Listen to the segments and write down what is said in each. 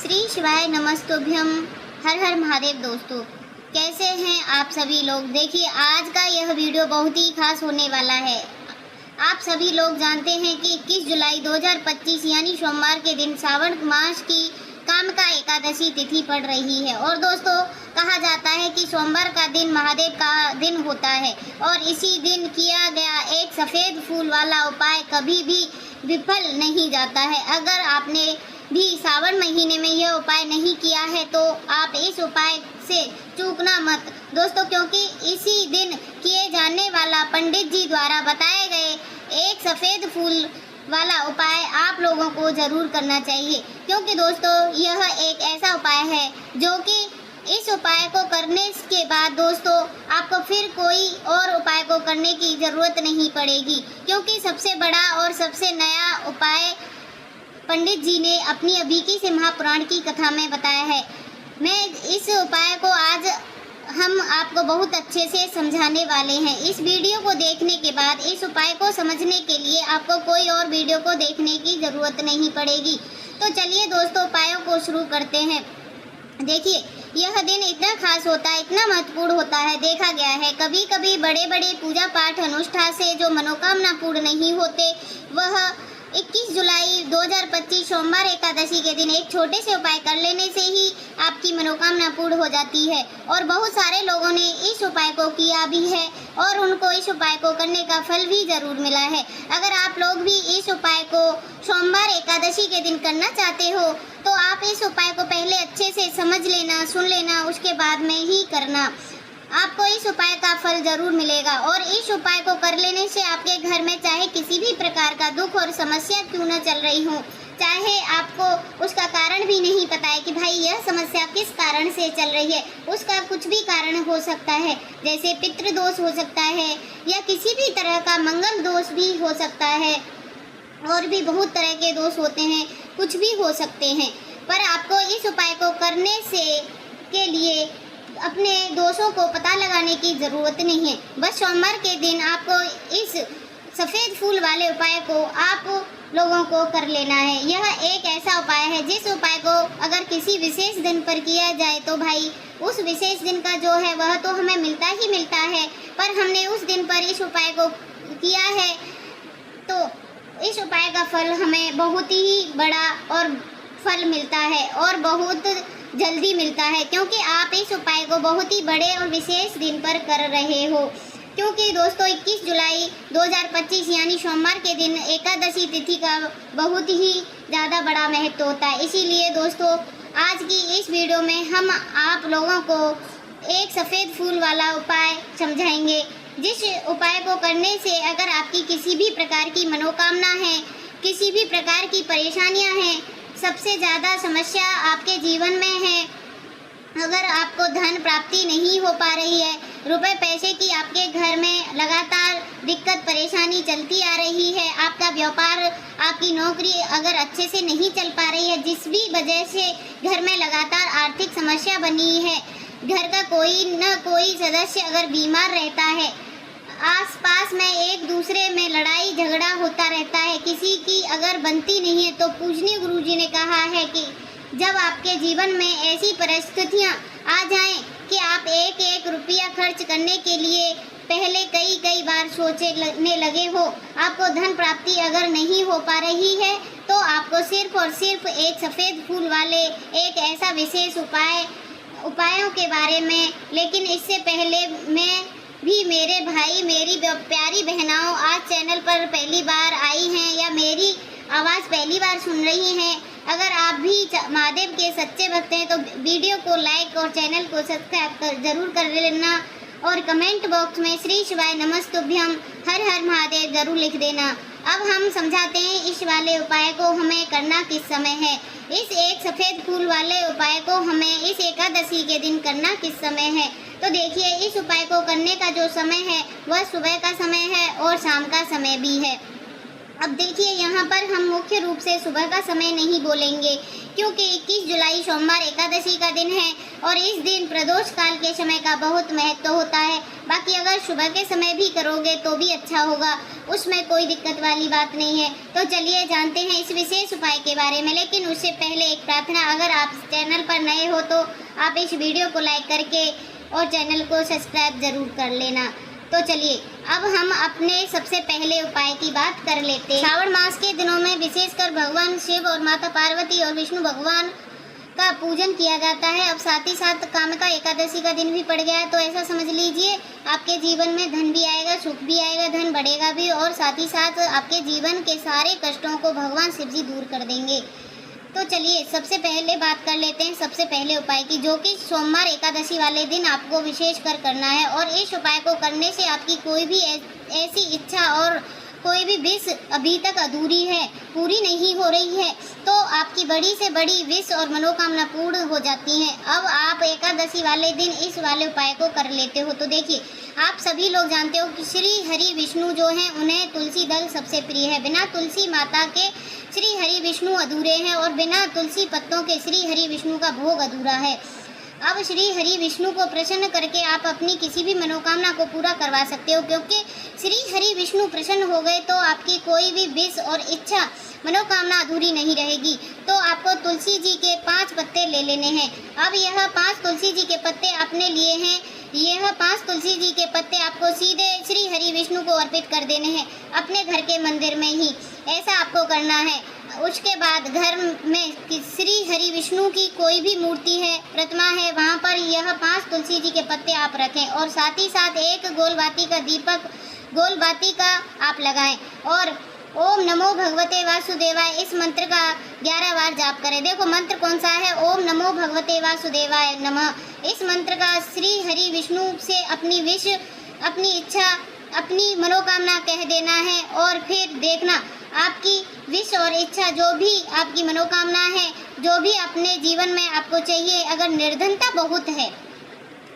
श्री शिवाय नमस्तुभ्यम। हर हर महादेव। दोस्तों, कैसे हैं आप सभी लोग। देखिए, आज का यह वीडियो बहुत ही खास होने वाला है। आप सभी लोग जानते हैं कि 21 जुलाई 2025 यानी सोमवार के दिन श्रावण मास की कामका एकादशी तिथि पड़ रही है। और दोस्तों, कहा जाता है कि सोमवार का दिन महादेव का दिन होता है और इसी दिन किया गया एक सफ़ेद फूल वाला उपाय कभी भी विफल नहीं जाता है। अगर आपने भी सावन महीने में यह उपाय नहीं किया है तो आप इस उपाय से चूकना मत दोस्तों, क्योंकि इसी दिन किए जाने वाला पंडित जी द्वारा बताए गए एक सफ़ेद फूल वाला उपाय आप लोगों को ज़रूर करना चाहिए। क्योंकि दोस्तों, यह एक ऐसा उपाय है जो कि इस उपाय को करने के बाद दोस्तों आपको फिर कोई और उपाय को करने की ज़रूरत नहीं पड़ेगी, क्योंकि सबसे बड़ा और सबसे नया उपाय पंडित जी ने अपनी अभीकी से महापुराण की कथा में बताया है। मैं इस उपाय को आज हम आपको बहुत अच्छे से समझाने वाले हैं। इस वीडियो को देखने के बाद इस उपाय को समझने के लिए आपको कोई और वीडियो को देखने की ज़रूरत नहीं पड़ेगी। तो चलिए दोस्तों, उपायों को शुरू करते हैं। देखिए, यह दिन इतना खास होता है, इतना महत्वपूर्ण होता है। देखा गया है कभी कभी बड़े बड़े पूजा पाठ अनुष्ठान से जो मनोकामना पूर्ण नहीं होते, वह 21 जुलाई 2025 सोमवार एकादशी के दिन एक छोटे से उपाय कर लेने से ही आपकी मनोकामना पूर्ण हो जाती है। और बहुत सारे लोगों ने इस उपाय को किया भी है और उनको इस उपाय को करने का फल भी ज़रूर मिला है। अगर आप लोग भी इस उपाय को सोमवार एकादशी के दिन करना चाहते हो तो आप इस उपाय को पहले अच्छे से समझ लेना, सुन लेना, उसके बाद में ही करना। आपको इस उपाय का फल ज़रूर मिलेगा। और इस उपाय को कर लेने से आपके घर में चाहे किसी भी प्रकार का दुख और समस्या क्यों न चल रही हो, चाहे आपको उसका कारण भी नहीं पता है कि भाई यह समस्या किस कारण से चल रही है, उसका कुछ भी कारण हो सकता है। जैसे पितृदोष हो सकता है या किसी भी तरह का मंगल दोष भी हो सकता है, और भी बहुत तरह के दोष होते हैं, कुछ भी हो सकते हैं। पर आपको इस उपाय को करने से के लिए अपने दोषों को पता लगाने की ज़रूरत नहीं है। बस सोमवार के दिन आपको इस सफ़ेद फूल वाले उपाय को आप लोगों को कर लेना है। यह एक ऐसा उपाय है जिस उपाय को अगर किसी विशेष दिन पर किया जाए तो भाई उस विशेष दिन का जो है वह तो हमें मिलता ही मिलता है। पर हमने उस दिन पर इस उपाय को किया है तो इस उपाय का फल हमें बहुत ही बड़ा और फल मिलता है और बहुत जल्दी मिलता है, क्योंकि आप इस उपाय को बहुत ही बड़े और विशेष दिन पर कर रहे हो। क्योंकि दोस्तों 21 जुलाई 2025 यानी सोमवार के दिन एकादशी तिथि का बहुत ही ज़्यादा बड़ा महत्व होता है। इसीलिए दोस्तों, आज की इस वीडियो में हम आप लोगों को एक सफ़ेद फूल वाला उपाय समझाएंगे, जिस उपाय को करने से अगर आपकी किसी भी प्रकार की मनोकामना है, किसी भी प्रकार की परेशानियां हैं, सबसे ज़्यादा समस्या आपके जीवन में है, अगर आपको धन प्राप्ति नहीं हो पा रही है, रुपए पैसे की आपके घर में लगातार दिक्कत परेशानी चलती आ रही है, आपका व्यापार, आपकी नौकरी अगर अच्छे से नहीं चल पा रही है, जिस भी वजह से घर में लगातार आर्थिक समस्या बनी है, घर का कोई न कोई सदस्य अगर बीमार रहता है, आसपास में एक दूसरे में लड़ाई झगड़ा होता रहता है, किसी की अगर बनती नहीं है, तो पूजनीय गुरुजी ने कहा है कि जब आपके जीवन में ऐसी परिस्थितियां आ जाएं कि आप एक एक रुपया खर्च करने के लिए पहले कई बार सोचने लगे हो, आपको धन प्राप्ति अगर नहीं हो पा रही है, तो आपको सिर्फ और सिर्फ एक सफ़ेद फूल वाले एक ऐसा विशेष उपायों के बारे में, लेकिन इससे पहले मैं भी मेरे भाई, मेरी प्यारी बहनाओं आज चैनल पर पहली बार आई हैं या मेरी आवाज़ पहली बार सुन रही हैं, अगर आप भी महादेव के सच्चे भक्त हैं तो वीडियो को लाइक और चैनल को सब्सक्राइब ज़रूर कर लेना और कमेंट बॉक्स में श्री शिवाय नमस्तुभ्यम हर हर महादेव ज़रूर लिख देना। अब हम समझाते हैं इस वाले उपाय को हमें करना किस समय है। इस एक सफ़ेद फूल वाले उपाय को हमें इस एकादशी के दिन करना किस समय है। तो देखिए, इस उपाय को करने का जो समय है वह सुबह का समय है और शाम का समय भी है। अब देखिए यहाँ पर हम मुख्य रूप से सुबह का समय नहीं बोलेंगे, क्योंकि 21 जुलाई सोमवार एकादशी का दिन है और इस दिन प्रदोष काल के समय का बहुत महत्व होता है। बाकी अगर सुबह के समय भी करोगे तो भी अच्छा होगा, उसमें कोई दिक्कत वाली बात नहीं है। तो चलिए जानते हैं इस विशेष उपाय के बारे में, लेकिन उससे पहले एक प्रार्थना, अगर आप चैनल पर नए हो तो आप इस वीडियो को लाइक करके और चैनल को सब्सक्राइब ज़रूर कर लेना। तो चलिए अब हम अपने सबसे पहले उपाय की बात कर लेते हैं। श्रावण मास के दिनों में विशेषकर भगवान शिव और माता पार्वती और विष्णु भगवान का पूजन किया जाता है। अब साथ ही साथ कामिका एकादशी का दिन भी पड़ गया है, तो ऐसा समझ लीजिए आपके जीवन में धन भी आएगा, सुख भी आएगा, धन बढ़ेगा भी और साथ ही साथ आपके जीवन के सारे कष्टों को भगवान शिव जी दूर कर देंगे। तो चलिए सबसे पहले बात कर लेते हैं सबसे पहले उपाय की, जो कि सोमवार एकादशी वाले दिन आपको विशेष कर करना है। और इस उपाय को करने से आपकी कोई भी ऐसी इच्छा और कोई भी विश अभी तक अधूरी है, पूरी नहीं हो रही है, तो आपकी बड़ी से बड़ी विश और मनोकामना पूर्ण हो जाती हैं। अब आप एकादशी वाले दिन इस वाले उपाय को कर लेते हो। तो देखिए आप सभी लोग जानते हो कि श्री हरि विष्णु जो हैं उन्हें तुलसी दल सबसे प्रिय है। बिना तुलसी माता के श्री हरि विष्णु अधूरे हैं और बिना तुलसी पत्तों के श्री हरि विष्णु का भोग अधूरा है। अब श्री हरि विष्णु को प्रसन्न करके आप अपनी किसी भी मनोकामना को पूरा करवा सकते हो, क्योंकि श्री हरि विष्णु प्रसन्न हो गए तो आपकी कोई भी विश और इच्छा मनोकामना अधूरी नहीं रहेगी। तो आपको तुलसी जी के 5 पत्ते ले लेने हैं। अब यह 5 तुलसी जी के पत्ते आपने लिए हैं, यह 5 तुलसी जी के पत्ते आपको सीधे श्री हरि विष्णु को अर्पित कर देने हैं अपने घर के मंदिर में ही, ऐसा आपको करना है। उसके बाद घर में श्री हरि विष्णु की कोई भी मूर्ति है, प्रतिमा है, वहाँ पर यह 5 तुलसी जी के पत्ते आप रखें और साथ ही साथ एक गोलबाती का दीपक गोलबाती का आप लगाएं और ओम नमो भगवते वासुदेवाय इस मंत्र का 11 बार जाप करें। देखो मंत्र कौन सा है, ओम नमो भगवते वासुदेवाय नमः। इस मंत्र का श्री हरि विष्णु से अपनी विश, अपनी इच्छा, अपनी मनोकामना कह देना है और फिर देखना आपकी विश और इच्छा, जो भी आपकी मनोकामना है, जो भी अपने जीवन में आपको चाहिए, अगर निर्धनता बहुत है,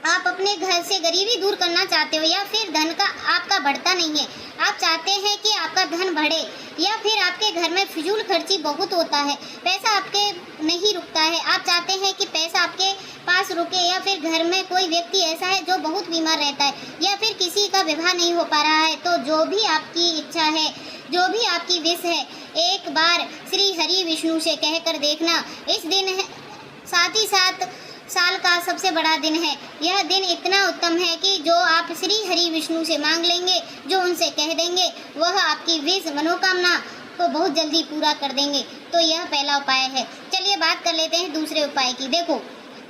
आप अपने घर से गरीबी दूर करना चाहते हो या फिर धन का आपका बढ़ता नहीं है, आप चाहते हैं कि आपका धन बढ़े या फिर आपके घर में फिजूल खर्ची बहुत होता है, पैसा आपके नहीं रुकता है, आप चाहते हैं कि पैसा आपके पास रुके या फिर घर में कोई व्यक्ति ऐसा है जो बहुत बीमार रहता है या फिर किसी का विवाह नहीं हो पा रहा है, तो जो भी आपकी इच्छा है, जो भी आपकी विश है, एक बार श्री हरि विष्णु से कहकर देखना। इस दिन है, साथ ही साथ साल का सबसे बड़ा दिन है। यह दिन इतना उत्तम है कि जो आप श्री हरि विष्णु से मांग लेंगे, जो उनसे कह देंगे, वह आपकी विश मनोकामना को बहुत जल्दी पूरा कर देंगे। तो यह पहला उपाय है। चलिए बात कर लेते हैं दूसरे उपाय की। देखो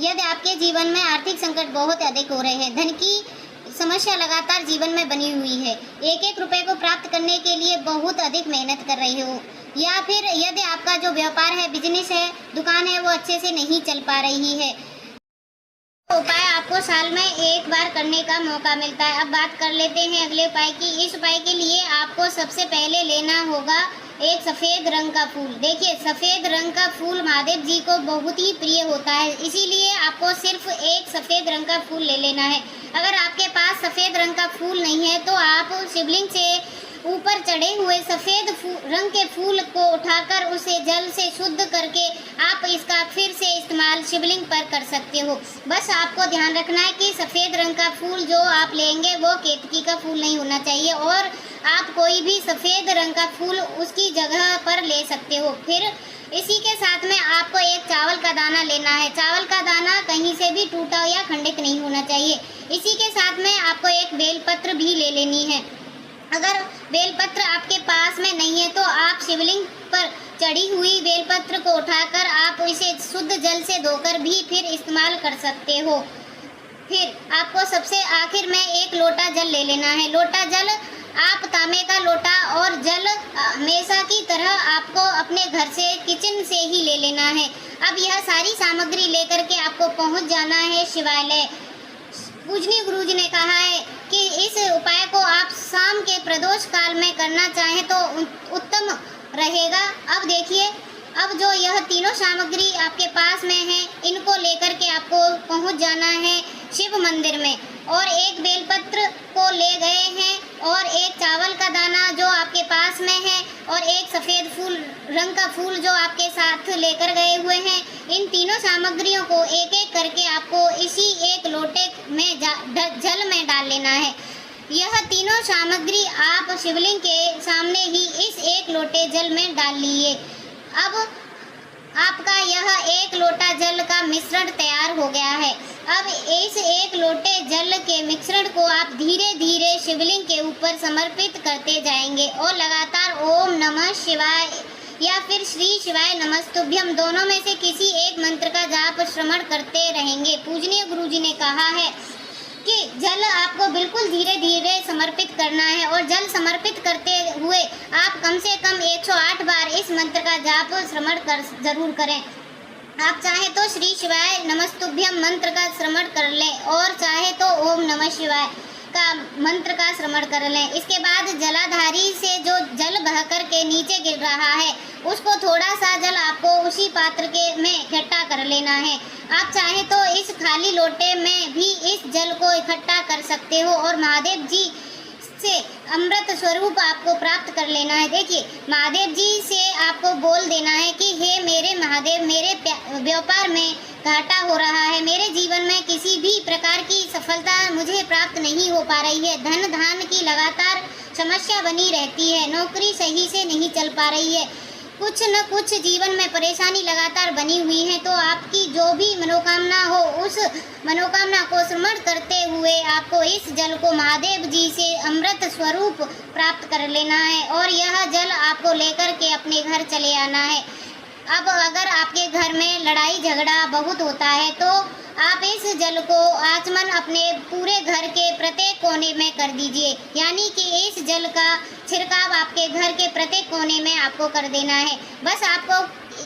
यदि आपके जीवन में आर्थिक संकट बहुत अधिक हो रहे हैं, धन की समस्या लगातार जीवन में बनी हुई है, एक एक रुपए को प्राप्त करने के लिए बहुत अधिक मेहनत कर रहे हो, या फिर यदि आपका जो व्यापार है, बिजनेस है, दुकान है, वो अच्छे से नहीं चल पा रही है, उपाय आपको साल में एक बार करने का मौका मिलता है। अब बात कर लेते हैं अगले उपाय की। इस उपाय के लिए आपको सबसे पहले लेना होगा एक सफ़ेद रंग का फूल। देखिए सफ़ेद रंग का फूल महादेव जी को बहुत ही प्रिय होता है, इसीलिए आपको सिर्फ एक सफ़ेद रंग का फूल ले लेना है। अगर आपके पास सफ़ेद रंग का फूल नहीं है तो आप शिवलिंग से ऊपर चढ़े हुए सफ़ेद रंग के फूल को उठाकर उसे जल से शुद्ध करके आप इसका फिर से इस्तेमाल शिवलिंग पर कर सकते हो। बस आपको ध्यान रखना है कि सफ़ेद रंग का फूल जो आप लेंगे वो केतकी का फूल नहीं होना चाहिए और आप कोई भी सफ़ेद रंग का फूल उसकी जगह पर ले सकते हो। फिर इसी के साथ में आपको एक चावल का दाना लेना है। चावल का दाना कहीं से भी टूटा या खंडित नहीं होना चाहिए। इसी के साथ में आपको एक बेलपत्र भी ले लेनी है। अगर बेलपत्र आपके पास में नहीं है तो आप शिवलिंग पर चढ़ी हुई बेलपत्र को उठाकर आप इसे शुद्ध जल से धोकर भी फिर इस्तेमाल कर सकते हो। फिर आपको सबसे आखिर में एक लोटा जल ले लेना है। लोटा जल आप तांबे का लोटा और जल हमेशा की तरह आपको अपने घर से किचन से ही ले लेना है। अब यह सारी सामग्री लेकर के आपको पहुंच जाना है शिवालय। पूजनीय गुरुजी ने कहा है कि इस उपाय को आप शाम के प्रदोष काल में करना चाहें तो उत्तम रहेगा। अब देखिए, अब जो यह तीनों सामग्री आपके पास में है, इनको लेकर के आपको पहुंच जाना है शिव मंदिर में, और एक बेलपत्र को ले गए हैं, और एक चावल का दाना जो आपके पास में है, और एक सफ़ेद फूल रंग का फूल जो आपके साथ लेकर गए हुए हैं। इन तीनों सामग्रियों को एक एक करके आपको इसी एक लोटे में जल में डाल लेना है। यह तीनों सामग्री आप शिवलिंग के सामने ही इस एक लोटे जल में डाल लीजिए। अब आपका यह एक लोटा जल का मिश्रण तैयार हो गया है। अब इस एक लोटे जल के मिश्रण को आप धीरे धीरे शिवलिंग के ऊपर समर्पित करते जाएंगे और लगातार ओम नमः शिवाय या फिर श्री शिवाय नमस्तुभ्यम दोनों में से किसी एक मंत्र का जाप श्रवण करते रहेंगे। पूजनीय गुरुजी ने कहा है कि जल आपको बिल्कुल धीरे धीरे समर्पित करना है, और जल समर्पित करते हुए आप कम से कम 108 बार इस मंत्र का जाप श्रवण कर जरूर करें। आप चाहे तो श्री शिवाय नमस्तुभ्यम मंत्र का श्रवण कर लें, और चाहे तो ओम नमः शिवाय का मंत्र का श्रवण कर लें। इसके बाद जलाधारी से जो जल बहकर के नीचे गिर रहा है उसको थोड़ा सा जल आपको उसी पात्र के में इकट्ठा कर लेना है। आप चाहे तो इस खाली लोटे में भी इस जल को इकट्ठा कर सकते हो और महादेव जी से अमृत स्वरूप आपको प्राप्त कर लेना है। देखिए, महादेव जी से आपको बोल देना है कि हे मेरे महादेव, मेरे व्यापार में घाटा हो रहा है, मेरे जीवन में किसी भी प्रकार की सफलता मुझे प्राप्त नहीं हो पा रही है, धन धान की लगातार समस्या बनी रहती है, नौकरी सही से नहीं चल पा रही है, कुछ न कुछ जीवन में परेशानी लगातार बनी हुई है। तो आपकी जो भी मनोकामना हो उस मनोकामना को स्मरण करते हुए आपको इस जल को महादेव जी से अमृत स्वरूप प्राप्त कर लेना है, और यह जल आपको लेकर के अपने घर चले आना है। अब अगर आपके घर में लड़ाई झगड़ा बहुत होता है तो आप इस जल को आचमन अपने पूरे घर के प्रत्येक कोने में कर दीजिए, यानी कि इस जल का छिड़काव आपके घर के प्रत्येक कोने में आपको कर देना है। बस आपको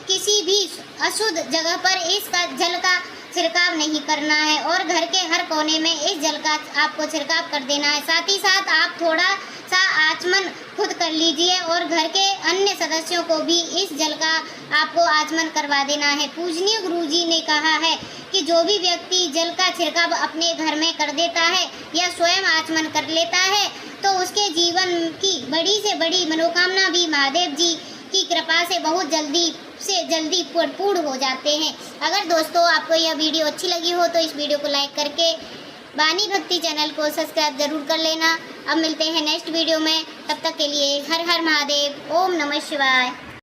किसी भी अशुद्ध जगह पर इसका जल का छिड़काव नहीं करना है, और घर के हर कोने में इस जल का आपको छिड़काव कर देना है। साथ ही साथ आप थोड़ा सा आचमन खुद कर लीजिए और घर के अन्य सदस्यों को भी इस जल का आपको आचमन करवा देना है। पूजनीय गुरुजी ने कहा है कि जो भी व्यक्ति जल का छिड़काव अपने घर में कर देता है या स्वयं आचमन कर लेता है तो उसके जीवन की बड़ी से बड़ी मनोकामना भी महादेव जी की कृपा से बहुत जल्दी पूर्ण हो जाते हैं। अगर दोस्तों आपको यह वीडियो अच्छी लगी हो तो इस वीडियो को लाइक करके वाणी भक्ति चैनल को सब्सक्राइब जरूर कर लेना। अब मिलते हैं नेक्स्ट वीडियो में, तब तक के लिए हर हर महादेव, ओम नमः शिवाय।